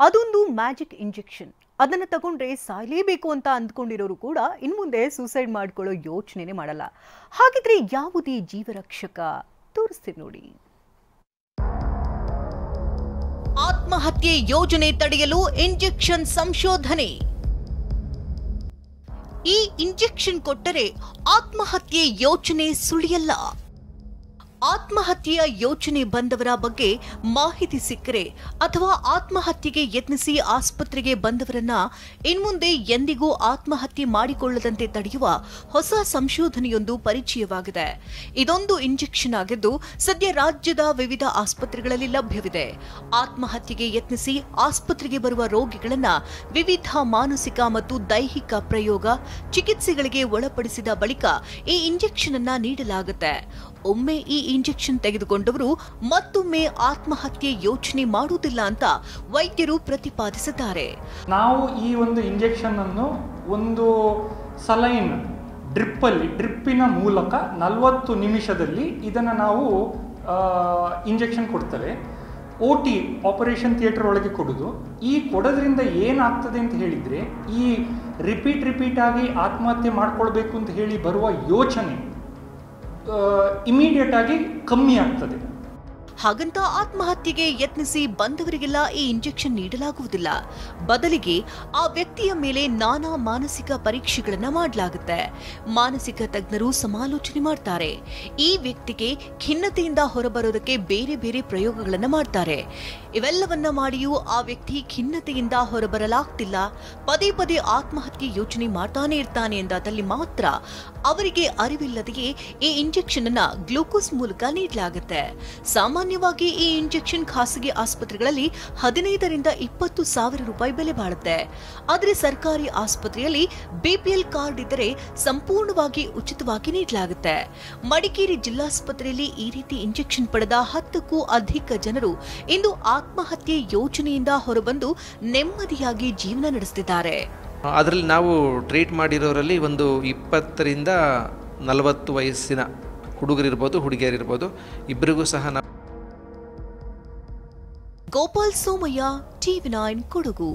ಅದೊಂದು magic injection. ಅದನ್ನು ತಗೊಂಡ್ರೆ ಸಾಯಲೇಬೇಕು ಅಂತ ಅಂದ್ಕೊಂಡಿರೋರು ಕೂಡ ಇನ್ಮುಂದೆ ಸೂಸೈಡ್ ಮಾಡ್ಕೊಳ್ಳೋ ಯೋಚನೆನೇ ಮಾಡಲ್ಲ. ಹಾಗಿದ್ರೆ ಯಾವುದೇ ಜೀವರಕ್ಷಕ ತೋರಿಸ್ತೀನಿ ನೋಡಿ. ಆತ್ಮಹತ್ಯೆ ಯೋಜನೆ ತಡೆಯಲು ಇಂಜೆಕ್ಷನ್ ಸಂಶೋಧನೆ. ಈ ಇಂಜೆಕ್ಷನ್ ಕೊಟ್ಟರೆ ಆತ್ಮಹತ್ಯೆ ಯೋಚನೆ ಸುಳಿಯಲ್ಲ. ಆತ್ಮಹತ್ಯೆಯ ಯೋಚನೆ ಬಂದವರ ಬಗ್ಗೆ ಮಾಹಿತಿ ಸಿಕ್ಕರೆ ಅಥವಾ ಆತ್ಮಹತ್ಯೆಗೆ ಯತ್ನಿಸಿ ಆಸ್ಪತ್ರೆಗೆ ಬಂದವರನ್ನ ಇನ್ಮುಂದೆ ಎಂದಿಗೂ ಆತ್ಮಹತ್ಯೆ ಮಾಡಿಕೊಳ್ಳದಂತೆ ತಡೆಯುವ ಹೊಸ ಸಂಶೋಧನೆಯೊಂದು ಪರಿಚಯವಾಗಿದೆ. ಇದೊಂದು ಇಂಜೆಕ್ಷನ್ ಆಗಿದ್ದು ಸದ್ಯ ರಾಜ್ಯದ ವಿವಿಧ ಆಸ್ಪತ್ರೆಗಳಲ್ಲಿ ಲಭ್ಯವಿದೆ. ಆತ್ಮಹತ್ಯೆಗೆ ಯತ್ನಿಸಿ ಆಸ್ಪತ್ರೆಗೆ ಬರುವ ರೋಗಿಗಳನ್ನ ವಿವಿಧ ಮಾನಸಿಕ ಮತ್ತು ದೈಹಿಕ ಪ್ರಯೋಗ ಚಿಕಿತ್ಸೆಗಳಿಗೆ ಒಳಪಡಿಸಿದ ಬಳಿಕ ಈ ಇಂಜೆಕ್ಷನ್ ಅನ್ನ ನೀಡಲಾಗುತ್ತೆ. ಒಮ್ಮೆ ಈ ಇಂಜೆಕ್ಷನ್ ತೆಗೆದುಕೊಂಡವರು ಮತ್ತೊಮ್ಮೆ ಆತ್ಮಹತ್ಯೆ ಯೋಚನೆ ಮಾಡುವುದಿಲ್ಲ ಅಂತ ವೈದ್ಯರು ಪ್ರತಿಪಾದಿಸಿದ್ದಾರೆ. ನಾವು ಈ ಒಂದು ಇಂಜೆಕ್ಷನ್ ಅನ್ನು ಒಂದು ಸಲೈನ್ ಡ್ರಿಪ್ಪಿನ ಮೂಲಕ 40 ನಿಮಿಷದಲ್ಲಿ ಇದನ್ನು ನಾವು ಇಂಜೆಕ್ಷನ್ ಕೊಡ್ತೇವೆ. OT ಆಪರೇಷನ್ ಥಿಯೇಟರ್ ಒಳಗೆ ಕೊಡೋದು. ಈ ಕೊಡೋದ್ರಿಂದ ಏನಾಗ್ತದೆ ಅಂತ ಹೇಳಿದರೆ, ಈ ರಿಪೀಟ್ ಆಗಿ ಆತ್ಮಹತ್ಯೆ ಮಾಡ್ಕೊಳ್ಬೇಕು ಅಂತ ಹೇಳಿ ಬರುವ ಯೋಚನೆ ಇಮಿಡಿಯೇಟ್ ಆಗಿ ಕಮ್ಮಿ ಆಗ್ತದೆ. ಹಾಗಂತ ಆತ್ಮಹತ್ಯೆಗೆ ಯತ್ನಿಸಿ ಬಂದವರಿಗೆಲ್ಲ ಈ ಇಂಜೆಕ್ಷನ್ ನೀಡಲಾಗುವುದಿಲ್ಲ. ಬದಲಿಗೆ ಆ ವ್ಯಕ್ತಿಯ ಮೇಲೆ ನಾನಾ ಮಾನಸಿಕ ಪರೀಕ್ಷೆಗಳನ್ನ ಮಾಡಲಾಗುತ್ತೆ. ಮಾನಸಿಕ ತಜ್ಞರು ಸಮಾಲೋಚನೆ ಮಾಡ್ತಾರೆ. ಈ ವ್ಯಕ್ತಿಗೆ ಖಿನ್ನತೆಯಿಂದ ಹೊರಬರೋದಕ್ಕೆ ಬೇರೆ ಬೇರೆ ಪ್ರಯೋಗಗಳನ್ನ ಮಾಡ್ತಾರೆ. ಇವೆಲ್ಲವನ್ನ ಮಾಡಿಯೂ ಆ ವ್ಯಕ್ತಿ ಖಿನ್ನತೆಯಿಂದ ಹೊರಬರಲಾಗ್ತಿಲ್ಲ, ಪದೇ ಪದೇ ಆತ್ಮಹತ್ಯೆ ಯೋಚನೆ ಮಾಡ್ತಾನೆ ಇರ್ತಾನೆ ಎಂದಾದಲ್ಲಿ ಮಾತ್ರ ಅವರಿಗೆ ಅರಿವಿಲ್ಲದೆಯೇ ಈ ಇಂಜೆಕ್ಷನ್ ಅನ್ನ ಗ್ಲೂಕೋಸ್ ಮೂಲಕ ನೀಡಲಾಗುತ್ತೆ. ಸಾಮಾನ್ಯವಾಗಿ ಈ ಇಂಜೆಕ್ಷನ್ ಖಾಸಗಿ ಆಸ್ಪತ್ರೆಗಳಲ್ಲಿ 15ರಿಂದ 20 ಸಾವಿರ ರೂಪಾಯಿ ಬೆಲೆ ಬಾಳುತ್ತೆ. ಆದರೆ ಸರ್ಕಾರಿ ಆಸ್ಪತ್ರೆಯಲ್ಲಿ BPL ಕಾರ್ಡ್ ಇದ್ದರೆ ಸಂಪೂರ್ಣವಾಗಿ ಉಚಿತವಾಗಿ ನೀಡಲಾಗುತ್ತೆ. ಮಡಿಕೇರಿ ಜಿಲ್ಲಾಸ್ಪತ್ರೆಯಲ್ಲಿ ಈ ರೀತಿ ಇಂಜೆಕ್ಷನ್ ಪಡೆದ 10ಕ್ಕೂ ಅಧಿಕ ಜನರು ಇಂದು ಆತ್ಮಹತ್ಯೆ ಯೋಚನೆಯಿಂದ ಹೊರಬಂದು ನೆಮ್ಮದಿಯಾಗಿ ಜೀವನ ನಡೆಸುತ್ತಿದ್ದಾರೆ. ಅದರಲ್ಲಿ ನಾವು ಟ್ರೀಟ್ ಮಾಡಿರೋರಲ್ಲಿ ಒಂದು 20ರಿಂದ 40 ವಯಸ್ಸಿನ ಹುಡುಗರಿರ್ಬೋದು, ಹುಡುಗಿಯರಿರ್ಬೋದು, ಇಬ್ಬರಿಗೂ ಸಹ ನಾವು. ಗೋಪಾಲ್ ಸೋಮಯ್ಯ, TV9 ಕೊಡಗು.